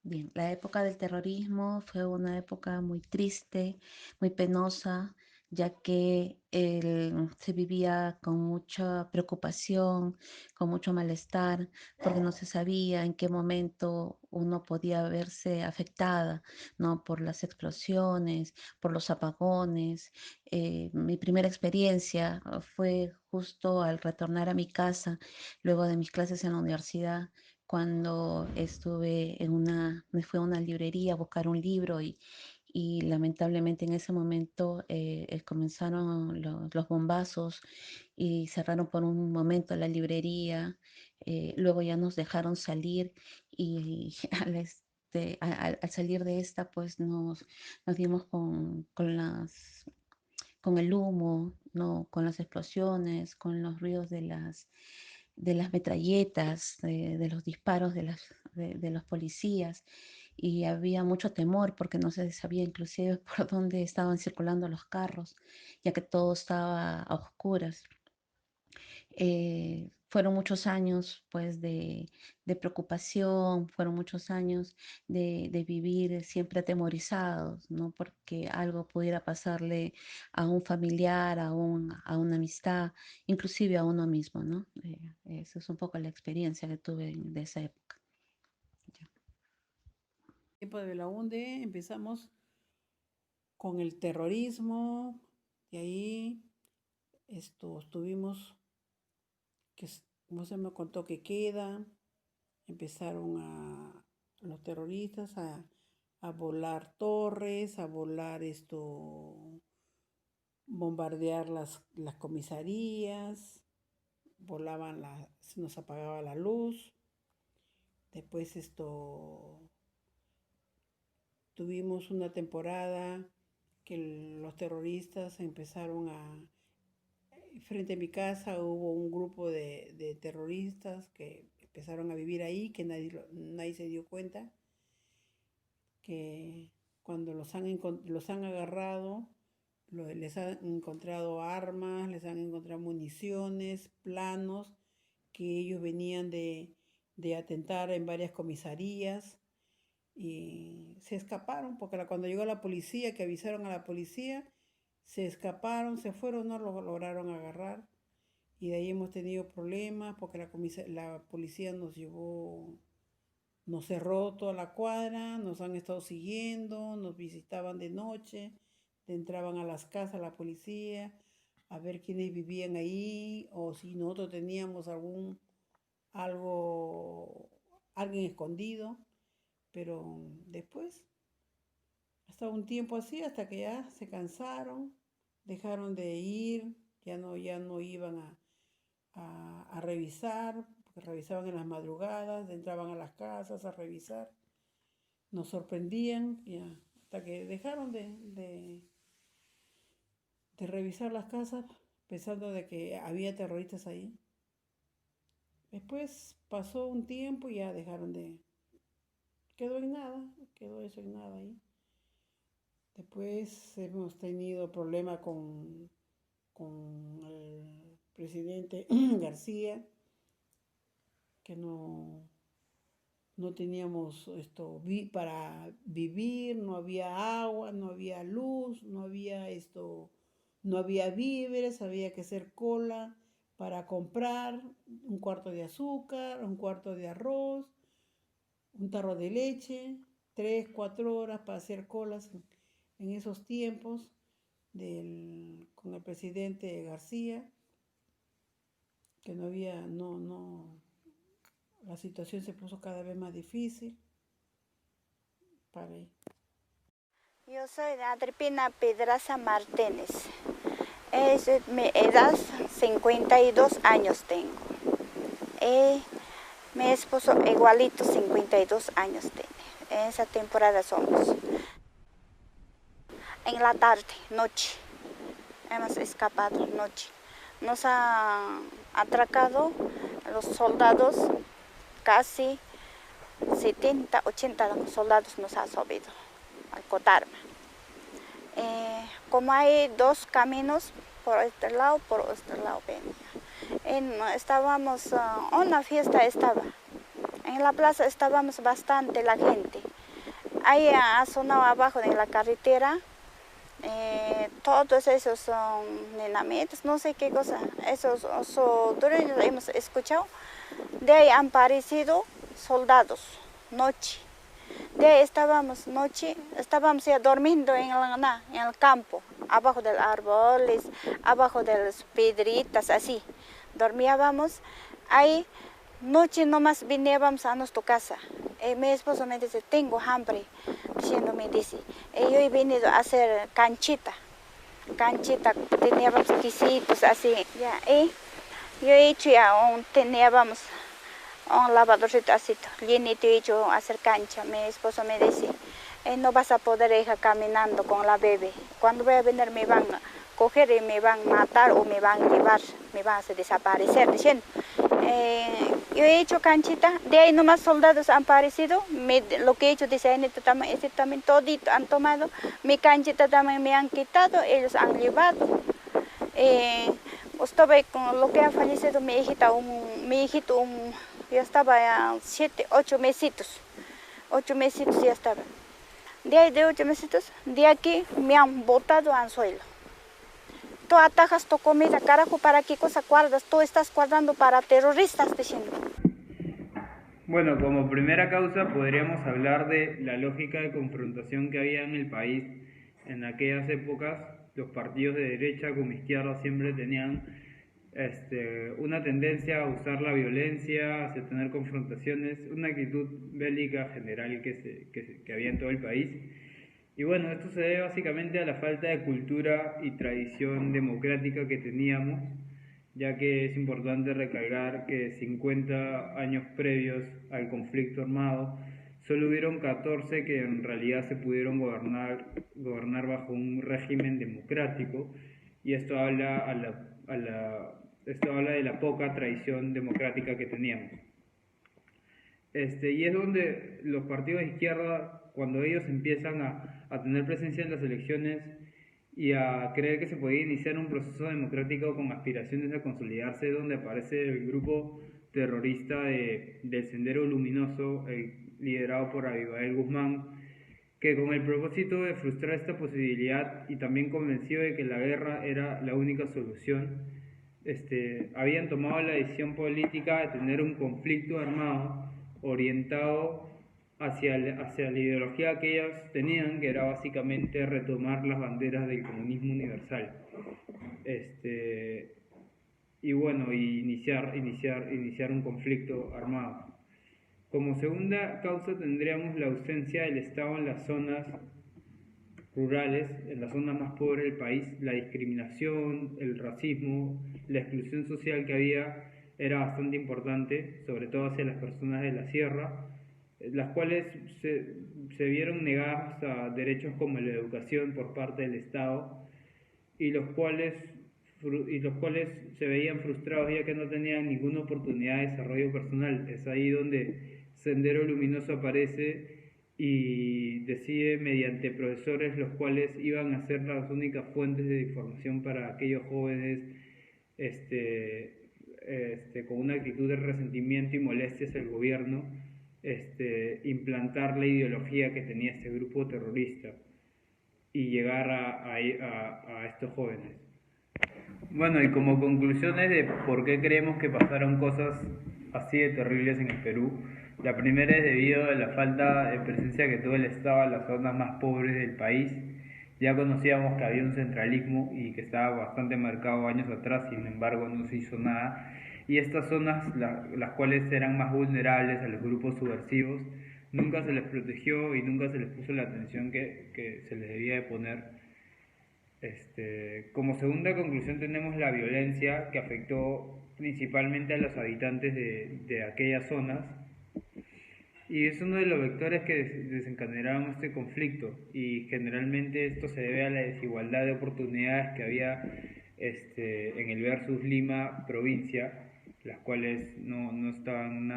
Bien, la época del terrorismo fue una época muy triste, muy penosa, ya que se vivía con mucha preocupación, con mucho malestar, porque no se sabía en qué momento uno podía verse afectada, ¿no? Por las explosiones, por los apagones. Mi primera experiencia fue justo al retornar a mi casa, luego de mis clases en la universidad cuando me fui a una librería a buscar un libro y lamentablemente en ese momento comenzaron los bombazos y cerraron por un momento la librería. Luego ya nos dejaron salir y al salir de esta pues nos dimos con el humo, ¿no? Con las explosiones, con los ruidos de las metralletas, de los disparos de los policías. Y había mucho temor porque no se sabía inclusive por dónde estaban circulando los carros, ya que todo estaba a oscuras. Fueron muchos años pues de preocupación, fueron muchos años de vivir siempre atemorizados, ¿no? Porque algo pudiera pasarle a un familiar, a una amistad, inclusive a uno mismo, ¿no? Esa es un poco la experiencia que tuve de esa época. Ya. Tiempo de Belaunde empezamos con el terrorismo, y ahí estuvimos, como se me contó que queda, empezaron los terroristas a volar torres, a volar bombardear las comisarías, se nos apagaba la luz, después tuvimos una temporada que los terroristas empezaron frente a mi casa hubo un grupo de terroristas que empezaron a vivir ahí, que nadie se dio cuenta, que cuando los han agarrado, les han encontrado armas, les han encontrado municiones, planos, que ellos venían de atentar en varias comisarías y se escaparon, porque cuando llegó la policía, que avisaron a la policía, se escaparon, se fueron, no lo lograron agarrar. Y de ahí hemos tenido problemas porque la policía nos cerró toda la cuadra, nos han estado siguiendo, nos visitaban de noche, entraban a las casas la policía a ver quiénes vivían ahí o si nosotros teníamos algo, alguien escondido, pero después, hasta un tiempo así, hasta que ya se cansaron, dejaron de ir, ya no iban a revisar, porque revisaban en las madrugadas, entraban a las casas a revisar, nos sorprendían, ya, hasta que dejaron de revisar las casas pensando de que había terroristas ahí. Después pasó un tiempo y ya dejaron quedó en nada, quedó eso en nada ahí. Después hemos tenido problemas con el presidente García, que no teníamos para vivir, no había agua, no había luz, no había víveres, había que hacer cola para comprar un cuarto de azúcar, un cuarto de arroz, un tarro de leche, 3, 4 horas para hacer colas en esos tiempos con el presidente García, que no había, la situación se puso cada vez más difícil. Para ahí. Yo soy de Adripina Pedraza Martínez. Mi edad 52 años tengo. Mi esposo igualito 52 años tiene. En esa temporada somos. En la tarde, noche. Hemos escapado noche. Nos han atracado los soldados, casi 70, 80 soldados nos han subido al Cotarma. Como hay dos caminos, por este lado, por este lado venía. Estábamos, una fiesta estaba. En la plaza estábamos bastante la gente. Ahí ha sonado abajo de la carretera. Todos esos son nenamitas, no sé qué cosa, esos sodorios hemos escuchado. De ahí han aparecido soldados, noche. De ahí estábamos ya durmiendo en el campo, abajo de los árboles, abajo de las piedritas, así. Dormíamos, ahí noche nomás veníamos a nuestra casa. Mi esposo me dice, tengo hambre, diciendo, me dice. Yo he venido a hacer canchita, teníamos quesitos así. Ya, yo he hecho ya, teníamos un lavadorcito así, llenito he hecho a hacer cancha. Mi esposo me dice, no vas a poder ir caminando con la bebé. Cuando voy a venir me van a coger y me van a matar o me van a llevar, me van a hacer desaparecer, diciendo. Yo he hecho canchita, de ahí nomás soldados han aparecido, lo que he hecho dice, ese también todito han tomado, mi canchita también me han quitado, ellos han llevado. Estaba con lo que ha fallecido mi hijito, ya estaba 7, 8 mesitos, 8 mesitos ya estaba. De ahí de 8 mesitos, de aquí me han botado al suelo. Tú atajas tu comida, carajo, ¿para qué cosa guardas? Tú estás guardando para terroristas, diciendo. Bueno, como primera causa podríamos hablar de la lógica de confrontación que había en el país. En aquellas épocas, los partidos de derecha como izquierda siempre tenían una tendencia a usar la violencia, hacia tener confrontaciones, una actitud bélica general que había en todo el país. Y bueno, esto se debe básicamente a la falta de cultura y tradición democrática que teníamos, ya que es importante recalcar que 50 años previos al conflicto armado, solo hubieron 14 que en realidad se pudieron gobernar bajo un régimen democrático, y esto habla, esto habla de la poca tradición democrática que teníamos. Y es donde los partidos de izquierda, cuando ellos empiezan a tener presencia en las elecciones y a creer que se podía iniciar un proceso democrático con aspiraciones a consolidarse, donde aparece el grupo terrorista del Sendero Luminoso, liderado por Abimael Guzmán, que con el propósito de frustrar esta posibilidad y también convencido de que la guerra era la única solución, habían tomado la decisión política de tener un conflicto armado orientado hacia la ideología que ellos tenían, que era básicamente retomar las banderas del comunismo universal. Y bueno, iniciar un conflicto armado. Como segunda causa tendríamos la ausencia del Estado en las zonas rurales, en las zonas más pobres del país. La discriminación, el racismo, la exclusión social que había era bastante importante, sobre todo hacia las personas de la sierra, las cuales se vieron negadas a derechos como la educación por parte del Estado, y los cuales se veían frustrados ya que no tenían ninguna oportunidad de desarrollo personal. Es ahí donde Sendero Luminoso aparece y decide, mediante profesores los cuales iban a ser las únicas fuentes de información para aquellos jóvenes con una actitud de resentimiento y molestia hacia el gobierno, implantar la ideología que tenía este grupo terrorista y llegar a estos jóvenes. Bueno, y como conclusiones de por qué creemos que pasaron cosas así de terribles en el Perú, la primera es debido a la falta de presencia que tuvo el Estado en las zonas más pobres del país. Ya conocíamos que había un centralismo y que estaba bastante marcado años atrás, sin embargo no se hizo nada. Y estas zonas, las cuales eran más vulnerables a los grupos subversivos, nunca se les protegió y nunca se les puso la atención que se les debía de poner. Como segunda conclusión tenemos la violencia que afectó principalmente a los habitantes de aquellas zonas, y es uno de los vectores que desencadenaron este conflicto, y generalmente esto se debe a la desigualdad de oportunidades que había en el versus Lima provincia, las cuales no estaban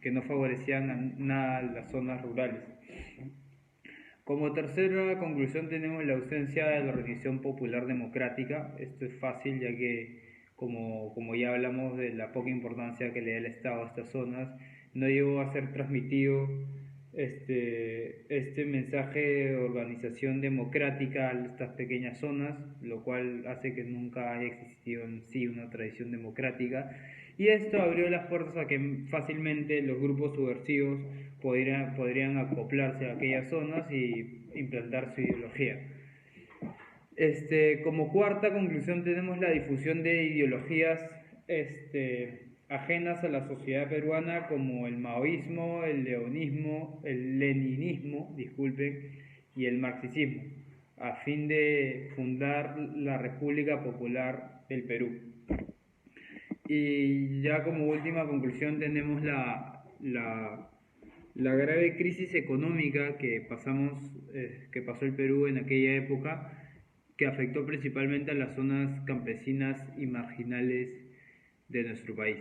que no favorecían nada las zonas rurales. Como tercera conclusión tenemos la ausencia de la organización popular democrática. Esto es fácil, ya que como ya hablamos de la poca importancia que le da el Estado a estas zonas, no llegó a ser transmitido este mensaje de organización democrática a estas pequeñas zonas, lo cual hace que nunca haya existido en sí una tradición democrática. Y esto abrió las puertas a que fácilmente los grupos subversivos podrían acoplarse a aquellas zonas y implantar su ideología. Como cuarta conclusión tenemos la difusión de ideologías ajenas a la sociedad peruana, como el maoísmo, el leninismo, disculpen, y el marxismo, a fin de fundar la República Popular del Perú. Y ya como última conclusión tenemos la grave crisis económica que pasó el Perú en aquella época, que afectó principalmente a las zonas campesinas y marginales de nuestro país.